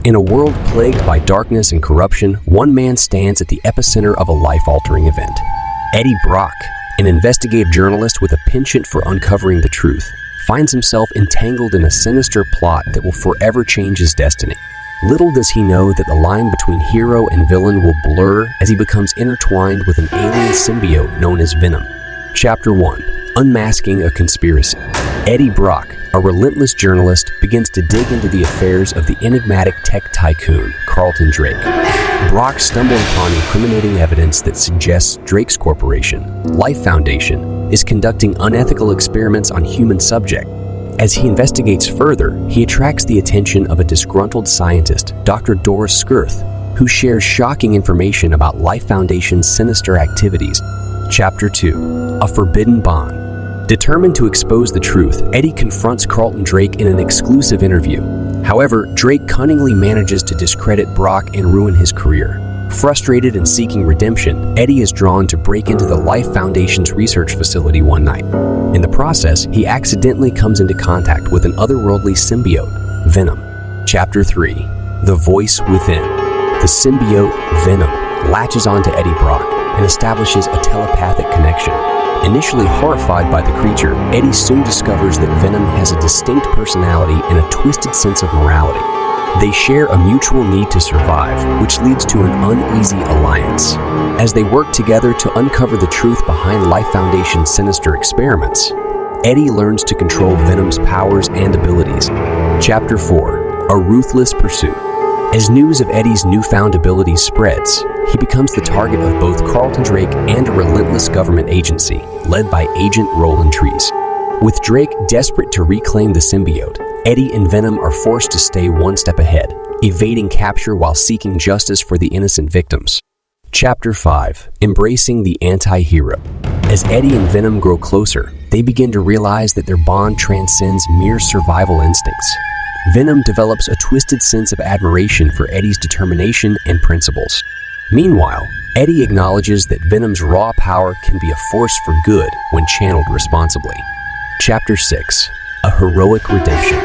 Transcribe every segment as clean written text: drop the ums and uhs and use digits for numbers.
In a world plagued by darkness and corruption, one man stands at the epicenter of a life-altering event. Eddie Brock, an investigative journalist with a penchant for uncovering the truth, finds himself entangled in a sinister plot that will forever change his destiny. Little does he know that the line between hero and villain will blur as he becomes intertwined with an alien symbiote known as Venom. Chapter 1. Unmasking a Conspiracy. Eddie Brock, a relentless journalist, begins to dig into the affairs of the enigmatic tech tycoon, Carlton Drake. Brock stumbles upon incriminating evidence that suggests Drake's corporation, Life Foundation, is conducting unethical experiments on human subjects. As he investigates further, he attracts the attention of a disgruntled scientist, Dr. Doris Skirth, who shares shocking information about Life Foundation's sinister activities. Chapter 2. A Forbidden Bond. Determined to expose the truth, Eddie confronts Carlton Drake in an exclusive interview. However, Drake cunningly manages to discredit Brock and ruin his career. Frustrated and seeking redemption, Eddie is drawn to break into the Life Foundation's research facility one night. In the process, he accidentally comes into contact with an otherworldly symbiote, Venom. Chapter 3. The Voice Within. The symbiote, Venom, latches onto Eddie Brock and establishes a telepathic connection. Initially horrified by the creature, Eddie soon discovers that Venom has a distinct personality and a twisted sense of morality. They share a mutual need to survive, which leads to an uneasy alliance. As they work together to uncover the truth behind Life Foundation's sinister experiments, Eddie learns to control Venom's powers and abilities. Chapter 4. A Ruthless Pursuit. As news of Eddie's newfound abilities spreads, he becomes the target of both Carlton Drake and a relentless government agency, led by Agent Roland Trees. With Drake desperate to reclaim the symbiote, Eddie and Venom are forced to stay one step ahead, evading capture while seeking justice for the innocent victims. Chapter 5. Embracing the Anti-Hero. As Eddie and Venom grow closer, they begin to realize that their bond transcends mere survival instincts. Venom develops a twisted sense of admiration for Eddie's determination and principles. Meanwhile, Eddie acknowledges that Venom's raw power can be a force for good when channeled responsibly. Chapter 6. A Heroic Redemption.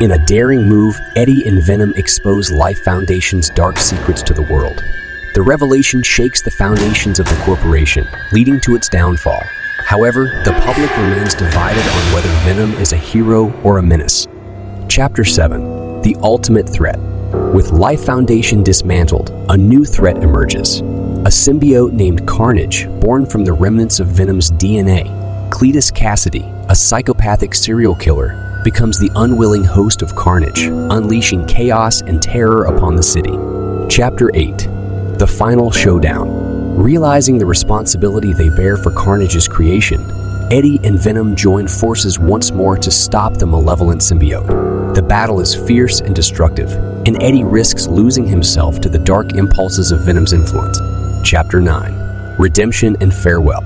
In a daring move, Eddie and Venom expose Life Foundation's dark secrets to the world. The revelation shakes the foundations of the corporation, leading to its downfall. However, the public remains divided on whether Venom is a hero or a menace. Chapter 7. The Ultimate Threat. With Life Foundation dismantled, a new threat emerges. A symbiote named Carnage, born from the remnants of Venom's DNA. Cletus Cassidy, a psychopathic serial killer, becomes the unwilling host of Carnage, unleashing chaos and terror upon the city. Chapter 8. The Final Showdown. Realizing the responsibility they bear for Carnage's creation, Eddie and Venom join forces once more to stop the malevolent symbiote. The battle is fierce and destructive, and Eddie risks losing himself to the dark impulses of Venom's influence. Chapter 9. Redemption and Farewell.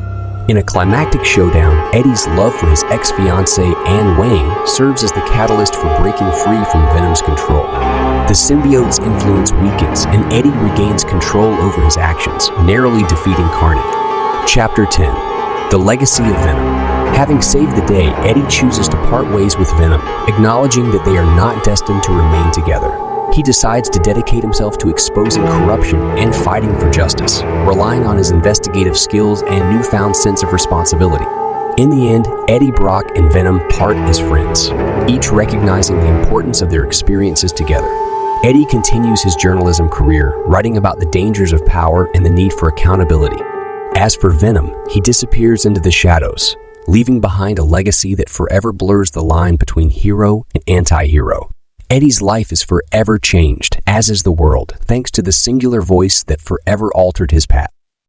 In a climactic showdown, Eddie's love for his ex-fiancée Anne Wayne serves as the catalyst for breaking free from Venom's control. The symbiote's influence weakens, and Eddie regains control over his actions, narrowly defeating Carnage. Chapter 10. The Legacy of Venom. Having saved the day, Eddie chooses to part ways with Venom, acknowledging that they are not destined to remain together. He decides to dedicate himself to exposing corruption and fighting for justice, relying on his investigative skills and newfound sense of responsibility. In the end, Eddie Brock and Venom part as friends, each recognizing the importance of their experiences together. Eddie continues his journalism career, writing about the dangers of power and the need for accountability. As for Venom, he disappears into the shadows, leaving behind a legacy that forever blurs the line between hero and anti-hero. Eddie's life is forever changed, as is the world, thanks to the singular voice that forever altered his path.